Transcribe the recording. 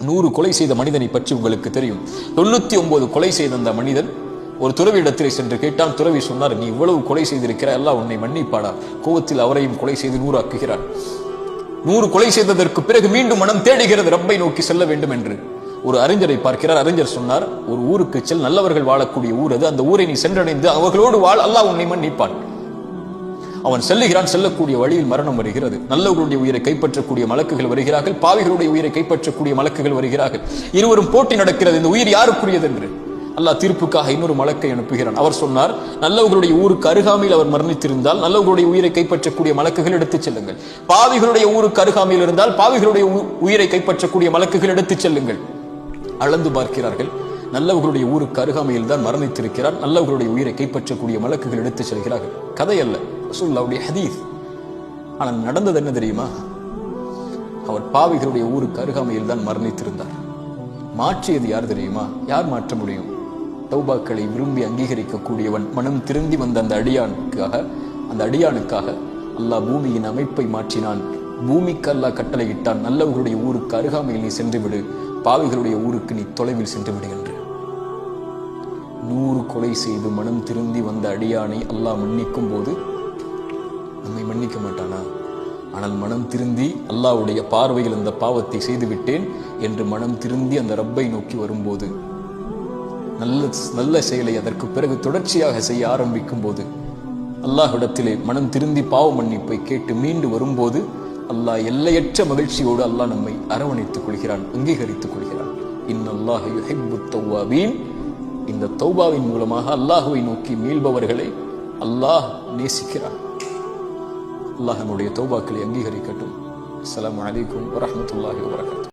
100 கொலை செய்த மனிதனை பற்றி உங்களுக்கு தெரியும். 99 கொலை செய்த அந்த மனிதன் ஒரு துறவியிடத்திலே சென்று கேட்டான். துறவி சொன்னார், நீ இவ்வளவு கொலை செய்திருக்கிற, அல்லாஹ் உன்னை மன்னிப்பாடா? கோபத்தில் அவரையும் கொலை செய்து 100 ஆக்குகிறான். 100 கொலை செய்ததற்கு பிறகு மீண்டும் மனம் தேடுகிறது ரப்பை நோக்கி செல்ல வேண்டும் என்று. ஒரு அறிஞரை பார்க்கிறார். அறிஞர் சொன்னார், ஒரு ஊருக்கு செல், நல்லவர்கள் வாழக்கூடிய ஊர் அது, அந்த ஊரை நீ சென்றடைந்து அவர்களோடு வாழ், அல்லாஹ் உன்னை மன்னிப்பான். அவன் செல்லுகிறான். செல்லக்கூடிய வழியில் மரணம் வருகிறது. நல்லவர்களுடைய உயிரை கைப்பற்றக்கூடிய மலக்குகள் வருகிறார்கள், பாவிகளுடைய உயிரை கைப்பற்றக்கூடிய மலக்குகள் வருகிறார்கள். இருவரும் போட்டி நடக்கிறது, இந்த உயிர் யாருக்குரியது என்று. அல்லாஹ் தீர்ப்புக்காக இன்னொரு மலக்கை அனுப்புகிறான். அவர் சொன்னார், நல்லவர்களுடைய ஊருக்கு அருகாமையில் அவர் மரணித்திருந்தால் நல்லவர்களுடைய உயிரை கைப்பற்றக்கூடிய மலக்குகள் எடுத்துச் செல்லுங்கள். பாவிகளுடைய ஊருக்கு அருகாமையில் இருந்தால் பாவிகளுடைய உயிரை கைப்பற்றக்கூடிய மலக்குகள் எடுத்துச் செல்லுங்கள். அளந்து பார்க்கிறார்கள். நல்லவர்களுடைய ஊருக்கு அருகாமையில் தான் மரணித்திருக்கிறார். நல்லவர்களுடைய உயிரை கைப்பற்றக்கூடிய மலக்குகள் எடுத்துச் செல்கிறார்கள். கதை அல்ல, ரசூலுல்லாஹ்வுடைய ஹதீஸ். ஆனால் நடந்தது என்ன தெரியுமா? அவர் பாவிகளுடைய ஊருக்கு அருகாமையில் தான் மரணித்திருந்தார். மாற்றியது யார் தெரியுமா? யார் மாற்ற முடியும்? தௌபாக்களை விரும்பி அங்கீகரிக்கக்கூடியவன் மனம் திருந்தி வந்த அந்த அடியானுக்காக அல்லாஹ் பூமியின் அமைப்பை மாற்றினான். பூமிக்கு அல்லாஹ் கட்டளையிட்டான், நல்லவர்களுடைய ஊருக்கு அருகாமையில் நீ சென்று விடு, பாவிகளுடைய ஊருக்கு நீ தொலைவில் சென்று விடு என்று. 100 கொலை செய்து மனம் திருந்தி வந்த அடியானை அல்லாஹ் மன்னிக்கும் போது நம்மை மன்னிக்க மாட்டானா? ஆனால் மனம் திருந்தி அல்லாஹ்வுடைய பார்வையில் அந்த பாவத்தை செய்து விட்டேன் என்று மனம் திருந்தி அந்த ரப்பை நோக்கி வரும்போது, நல்ல செயலை அதற்கு பிறகு தொடர்ச்சியாக செய்ய ஆரம்பிக்கும் போது, அல்லாஹ்விடத்திலே மனம் திருந்தி பாவ மன்னிப்பை கேட்டு மீண்டு வரும்போது, அல்லாஹ் எல்லையற்ற மகிழ்ச்சியோடு அல்லாஹ் நம்மை அரவணைத்துக் கொள்கிறான், அங்கீகரித்துக் கொள்கிறான். இன்னல்லாஹ யுஹிப்புத் தவ்வாபீன். இந்த தௌபாவின் மூலமாக அல்லாஹுவை நோக்கி மீள்பவர்களை அல்லாஹ் நேசிக்கிறான். அல்லாஹ் நம்முடைய தௌபாக்களை அங்கீகரிக்கட்டும். அஸ்ஸலாமு அலைக்கும் வரஹ்மத்துல்லாஹி வபரகாத்துஹு.